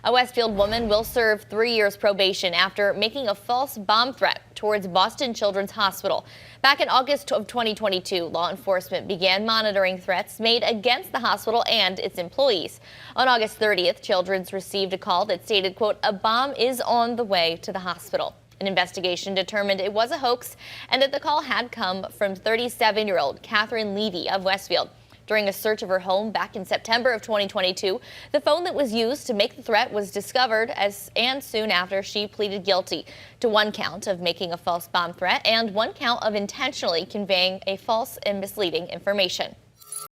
A Westfield woman will serve 3 years probation after making a false bomb threat towards Boston Children's Hospital. Back in August of 2022, law enforcement began monitoring threats made against the hospital and its employees. On August 30th, Children's received a call that stated, quote, "A bomb is on the way to the hospital." An investigation determined it was a hoax and that the call had come from 37-year-old Catherine Levy of Westfield. During a search of her home back in September of 2022, the phone that was used to make the threat was discovered and soon after she pleaded guilty to 1 count of making a false bomb threat and 1 count of intentionally conveying a false and misleading information.